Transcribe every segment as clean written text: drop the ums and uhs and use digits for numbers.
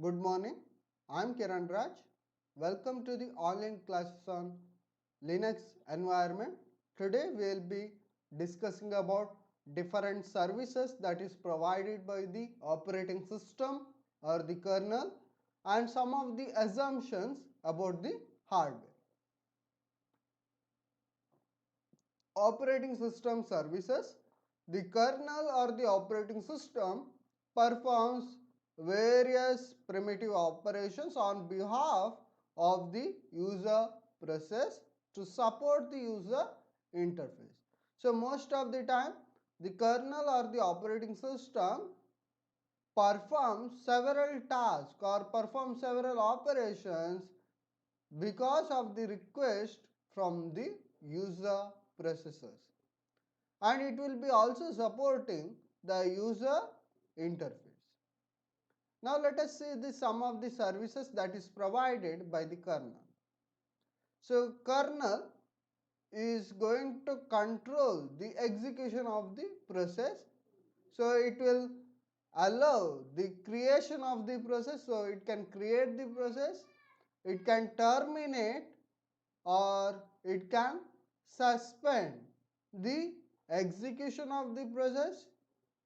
Good morning. I'm Kiran Raj. Welcome to the online classes on Linux environment. Today we'll be discussing about different services that is provided by the operating system or the kernel and some of the assumptions about the hardware. Operating system services. The kernel or the operating system performs various primitive operations on behalf of the user process to support the user interface. So most of the time the kernel or the operating system performs several tasks or performs several operations because of the request from the user processors, and it will be also supporting the user interface. Now let us see some of the services that is provided by the kernel. So kernel is going to control the execution of the process. So it will allow the creation of the process. So it can create the process, it can terminate, or it can suspend the execution of the process,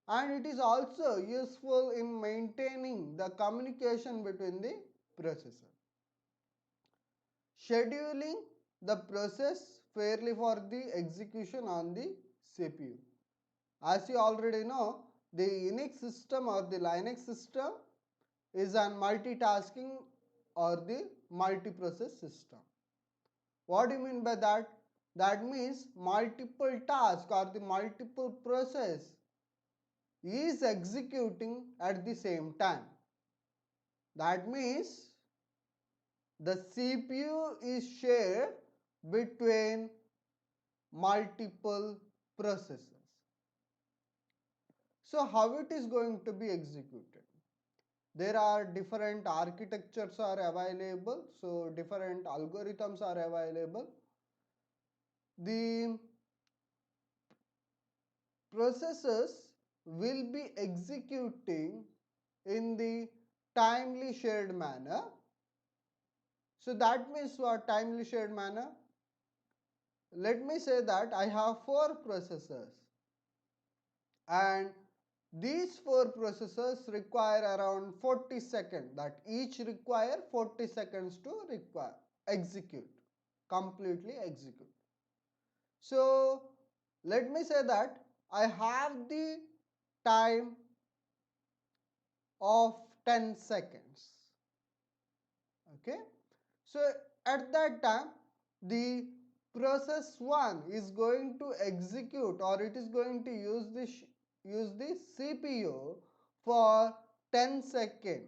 and it is also useful in maintaining the communication between the processor. Scheduling the process fairly for the execution on the CPU. As you already know, the Unix system or the Linux system is an multitasking or the multiprocess system. What do you mean by that? That means multiple tasks or the multiple process is executing at the same time. That means the CPU is shared between multiple processes. So how it is going to be executed? There are different architectures are available, so different algorithms are available. The processes will be executing in the timely shared manner. So that means what? Timely shared manner. Let me say that I have 4 processors, and these 4 processors require around 40 seconds, that each require 40 seconds to execute, completely execute. So let me say that I have the time of 10 seconds. Okay. So at that time the process 1 is going to execute, or it is going to use the CPU for 10 seconds.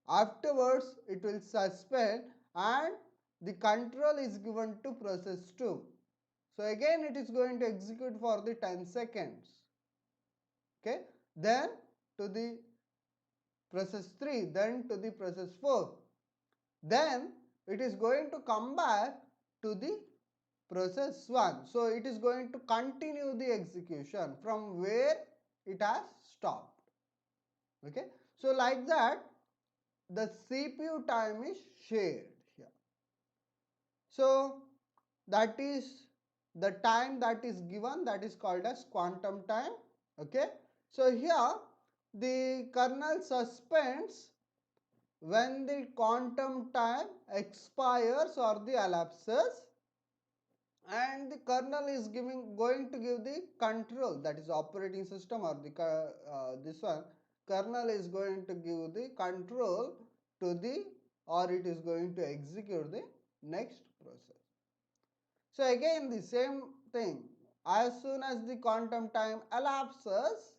Afterwards it will suspend and the control is given to process 2. So again it is going to execute for the 10 seconds. Okay. Then to the process 3, then to the process 4. Then it is going to come back to the process 1. So it is going to continue the execution from where it has stopped. Okay. So like that the CPU time is shared here. So that is the time that is given, that is called as quantum time. Okay. So here the kernel suspends when the quantum time expires or the elapses, and the kernel is going to give the control, that is operating system or the this one kernel is going to give the control to the, or it is going to execute the next process. So again the same thing, as soon as the quantum time elapses,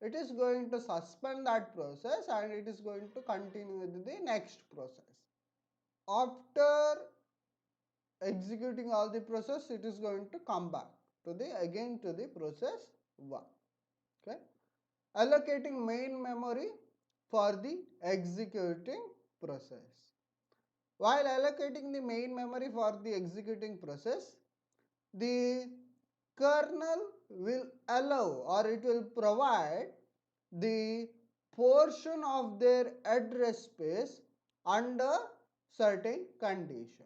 it is going to suspend that process and it is going to continue with the next process. After executing all the process, it is going to come back to the again to the process 1. Okay. Allocating main memory for the executing process. While allocating the main memory for the executing process, the kernel will allow, or it will provide the portion of their address space under certain condition.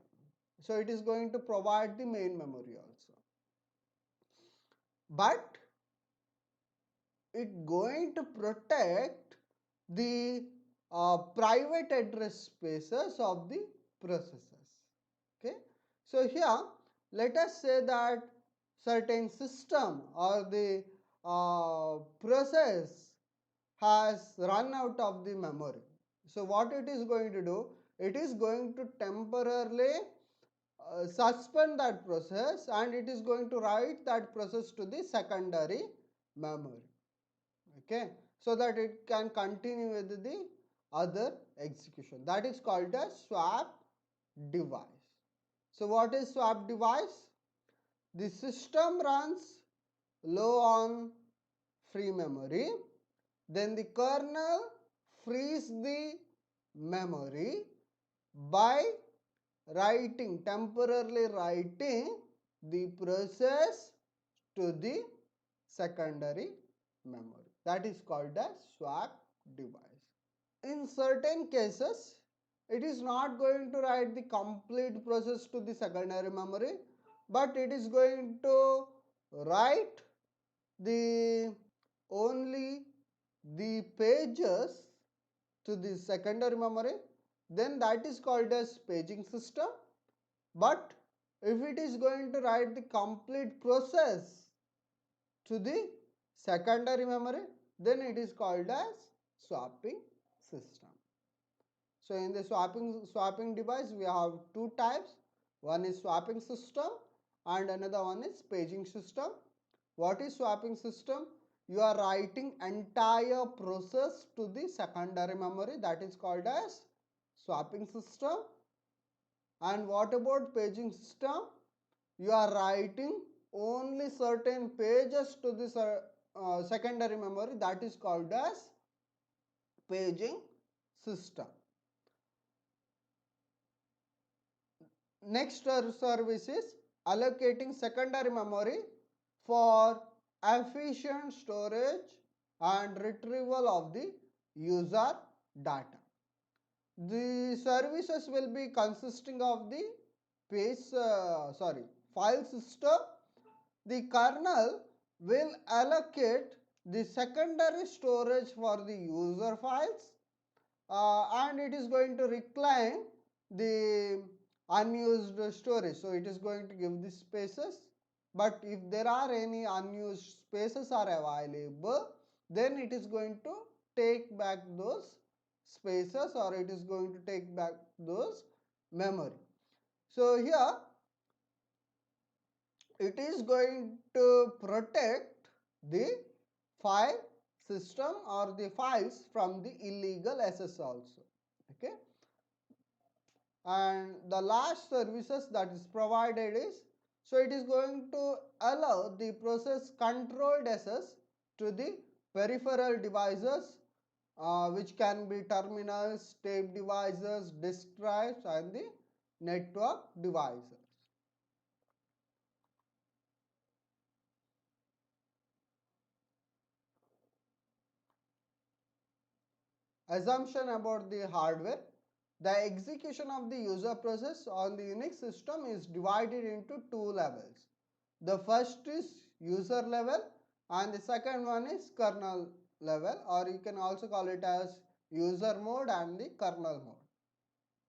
So it is going to provide the main memory also, but it going to protect the private address spaces of the processes. Okay, so here let us say that certain system or the process has run out of the memory. So what it is going to do, it is going to temporarily suspend that process, and it is going to write that process to the secondary memory. Okay, so that it can continue with the other execution. That is called as swap device. So what is swap device? The system runs low on free memory, then the kernel frees the memory by temporarily writing the process to the secondary memory. That is called as swap device. In certain cases, it is not going to write the complete process to the secondary memory, but it is going to write the only the pages to the secondary memory. Then that is called as paging system. But if it is going to write the complete process to the secondary memory, then it is called as swapping system. So in the swapping device, we have two types. One is swapping system and another one is paging system. What is swapping system? You are writing entire process to the secondary memory, that is called as swapping system. And what about paging system? You are writing only certain pages to the secondary memory, that is called as paging system. Next service is allocating secondary memory for efficient storage and retrieval of the user data. The services will be consisting of the file system. The kernel will allocate the secondary storage for the user files, and it is going to reclaim the unused storage. So it is going to give the spaces, but if there are any unused spaces are available, then it is going to take back those spaces, or it is going to take back those memory. So here it is going to protect the file system or the files from the illegal access also. Okay, and the last services that is provided is, so it is going to allow the process controlled access to the peripheral devices, which can be terminals, tape devices, disk drives, and the network devices. Assumption about the hardware. The execution of the user process on the Unix system is divided into two levels. The first is user level and the second one is kernel level, or you can also call it as user mode and the kernel mode.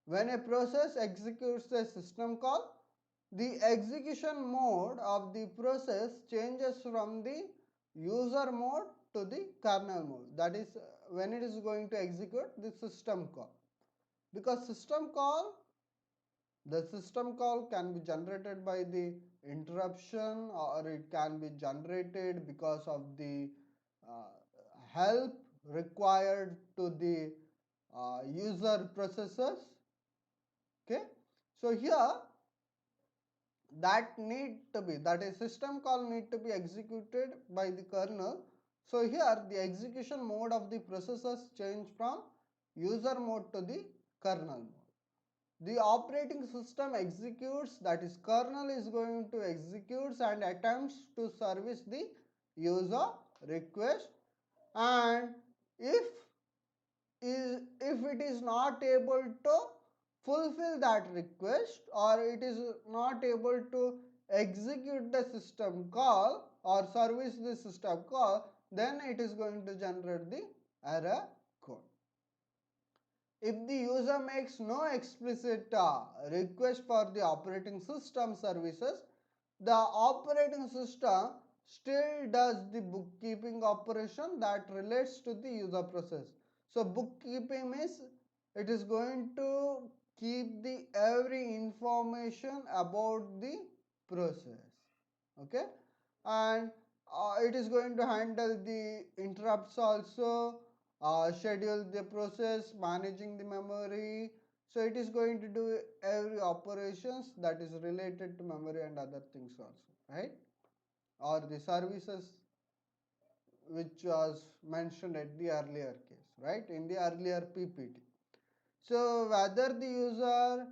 When a process executes a system call, the execution mode of the process changes from the user mode to the kernel mode. That is when it is going to execute the system call. Because the system call can be generated by the interruption, or it can be generated because of the uh, help required to the user processes. Okay, so here that is system call need to be executed by the kernel. So here the execution mode of the processes change from user mode to the kernel mode. The operating system executes, that is kernel is going to execute and attempts to service the user request, and if if it is not able to fulfill that request, or it is not able to execute the system call or service the system call, then it is going to generate the error code. If the user makes no explicit request for the operating system services, the operating system still does the bookkeeping operation that relates to the user process. So bookkeeping means it is going to keep the every information about the process. Okay, and it is going to handle the interrupts also, schedule the process, managing the memory. So it is going to do every operations that is related to memory and other things also, right? Or the services which was mentioned at the earlier case, right? In the earlier PPT. So whether the user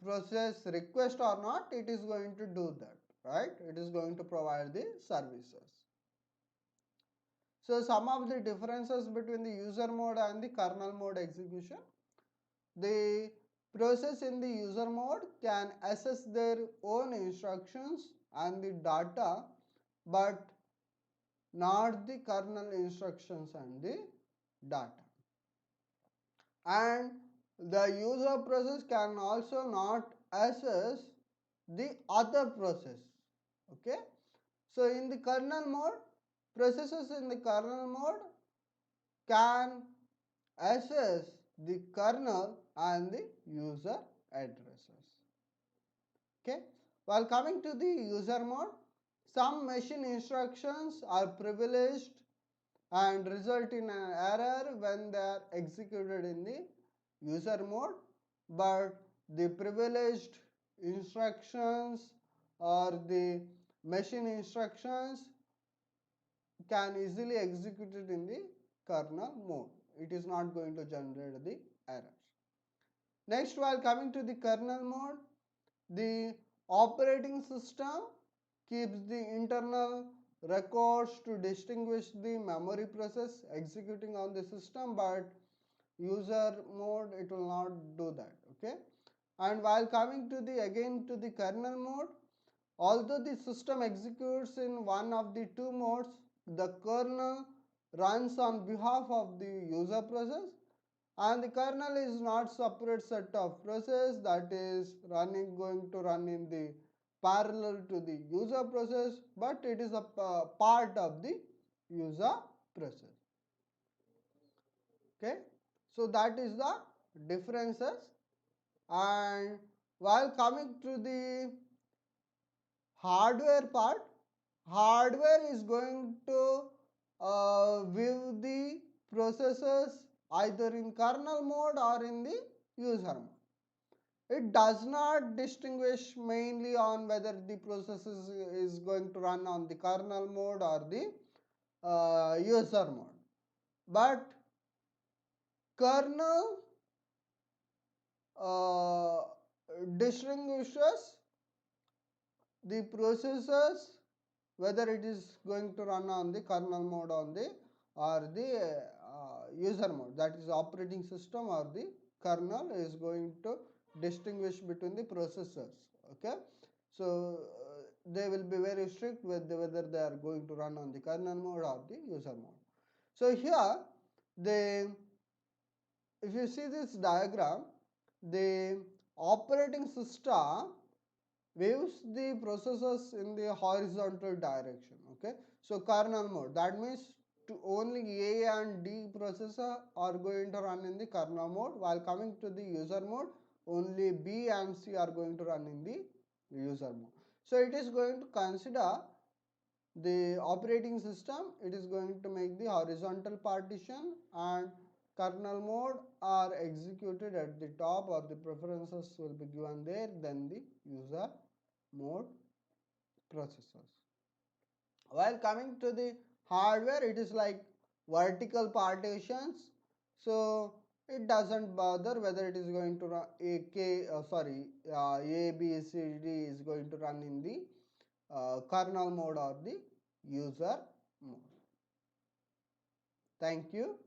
process request or not, it is going to do that, right? It is going to provide the services. So some of the differences between the user mode and the kernel mode execution. The process in the user mode can access their own instructions and the data, but not the kernel instructions and the data. And the user process can also not access the other process. Okay. So in the kernel mode, processes in the kernel mode can access the kernel and the user addresses. Okay. While coming to the user mode, some machine instructions are privileged and result in an error when they are executed in the user mode, but the privileged instructions or the machine instructions can easily execute it in the kernel mode. It is not going to generate the errors. Next, while coming to the kernel mode, the operating system keeps the internal records to distinguish the memory process executing on the system, but user mode it will not do that. Okay, and while coming to the again to the kernel mode, although the system executes in one of the two modes, the kernel runs on behalf of the user process, and the kernel is not separate set of process that is going to run in the parallel to the user process, but it is a part of the user process. Okay, so that is the differences. And while coming to the hardware part, hardware is going to view the processes either in kernel mode or in the user mode. It does not distinguish mainly on whether the process is going to run on the kernel mode or the user mode. But kernel uh, distinguishes the processes whether it is going to run on the kernel mode on the or the user mode, that is operating system or the kernel is going to distinguish between the processors. Okay, so they will be very strict with whether they are going to run on the kernel mode or the user mode. So here the if you see this diagram, the operating system views the processes in the horizontal direction. Okay, so kernel mode, that means to only A and D processor are going to run in the kernel mode, while coming to the user mode only B and C are going to run in the user mode. So it is going to consider the operating system, it is going to make the horizontal partition, and kernel mode are executed at the top or the preferences will be given there, then the user mode processors. While coming to the hardware, it is like vertical partitions, so it doesn't bother whether it is going to run A, B, C, D is going to run in the kernel mode or the user mode. Thank you.